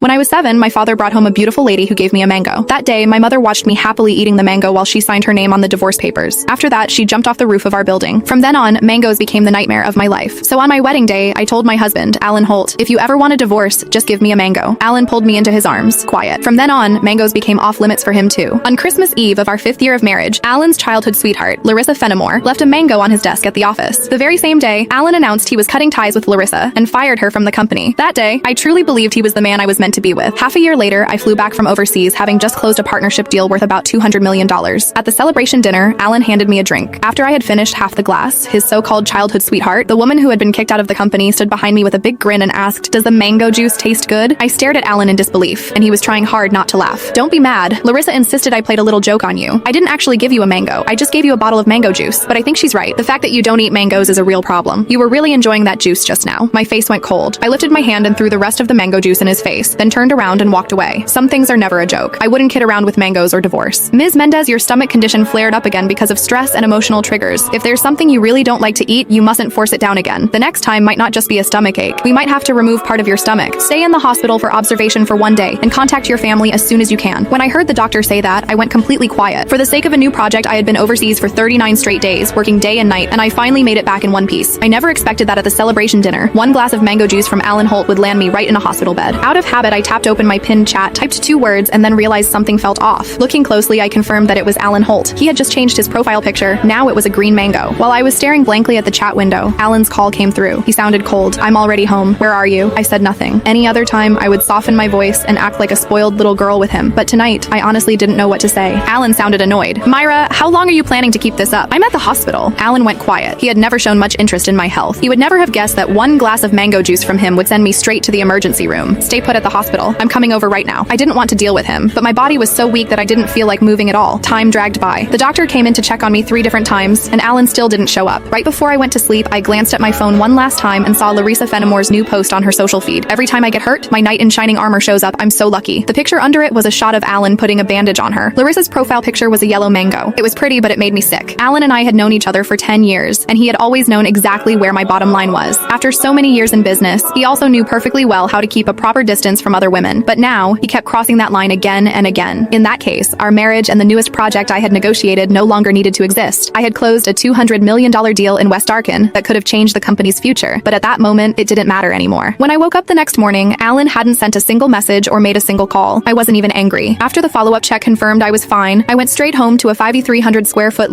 When I was 7, my father brought home a beautiful lady who gave me a mango. That day, my mother watched me happily eating the mango while she signed her name on the divorce papers. After that, she jumped off the roof of our building. From then on, mangoes became the nightmare of my life. So on my wedding day, I told my husband, Alan Holt, if you ever want a divorce, just give me a mango. Alan pulled me into his arms. Quiet. From then on, mangoes became off limits for him too. On Christmas Eve of our 5th year of marriage, Alan's childhood sweetheart, Larissa Fenimore, left a mango on his desk at the office. The very same day, Alan announced he was cutting ties with Larissa and fired her from the company. That day, I truly believed he was the man I was meant to be with. Half a year later, I flew back from overseas, having just closed a partnership deal worth about $200 million. At the celebration dinner, Alan handed me a drink. After I had finished half the glass, his so-called childhood sweetheart, the woman who had been kicked out of the company, stood behind me with a big grin and asked, "Does the mango juice taste good?" I stared at Alan in disbelief, and he was trying hard not to laugh. "Don't be mad. Larissa insisted I played a little joke on you. I didn't actually give you a mango. I just gave you a bottle of mango juice." But I think she's right. The fact that you don't eat mangoes is a real problem. You were really enjoying that juice just now. My face went cold. I lifted my hand and threw the rest of the mango juice in his face, then turned around and walked away. Some things are never a joke. I wouldn't kid around with mangoes or divorce. Ms. Mendez, your stomach condition flared up again because of stress and emotional triggers. If there's something you really don't like to eat, you mustn't force it down again. The next time might not just be a stomach ache. We might have to remove part of your stomach. Stay in the hospital for observation for 1 day and contact your family as soon as you can. When I heard the doctor say that, I went completely quiet. For the sake of a new project, I had been overseas for 39 straight days, working day and night, and I finally made it back in one piece. I never expected that at the celebration dinner, 1 glass of mango juice from Alan Holt would land me right in a hospital bed. Out of habit, I tapped open my pinned chat, typed 2 words, and then realized something felt off. Looking closely, I confirmed that it was Alan Holt. He had just changed his profile picture. Now it was a green mango. While I was staring blankly at the chat window, Alan's call came through. He sounded cold. "I'm already home. Where are you?" I said nothing. Any other time, I would soften my voice and act like a spoiled little girl with him. But tonight, I honestly didn't know what to say. Alan sounded annoyed. "Myra, how long are you planning to keep this up? I'm at the hospital." Alan went quiet. He had never shown much interest in my health. He would never have guessed that 1 glass of mango juice from him would send me straight to the emergency room. "Stay put at the hospital. I'm coming over right now." I didn't want to deal with him, but my body was so weak that I didn't feel like moving at all. Time dragged by. The doctor came in to check on me 3 different times, and Alan still didn't show up. Right before I went to sleep, I glanced at my phone one last time and saw Larissa Fenimore's new post on her social feed. "Every time I get hurt, my knight in shining armor shows up. I'm so lucky." The picture under it was a shot of Alan putting a bandage on her. Larissa's profile picture was a yellow mango. It was pretty, but it made me sick. Alan and I had known each other for 10 years, and he had always known exactly where my bottom line was. After so many years in business, he also knew perfectly well how to keep a proper distance from other women. But now, he kept crossing that line again and again. In that case, our marriage and the newest project I had negotiated no longer needed to exist. I had closed a $200 million deal in West Arkan that could have changed the company's future, but at that moment, it didn't matter anymore. When I woke up the next morning, Alan hadn't sent a single message or made a single call. I wasn't even angry. After the follow-up check confirmed I was fine, I went straight home to a 5,300 square foot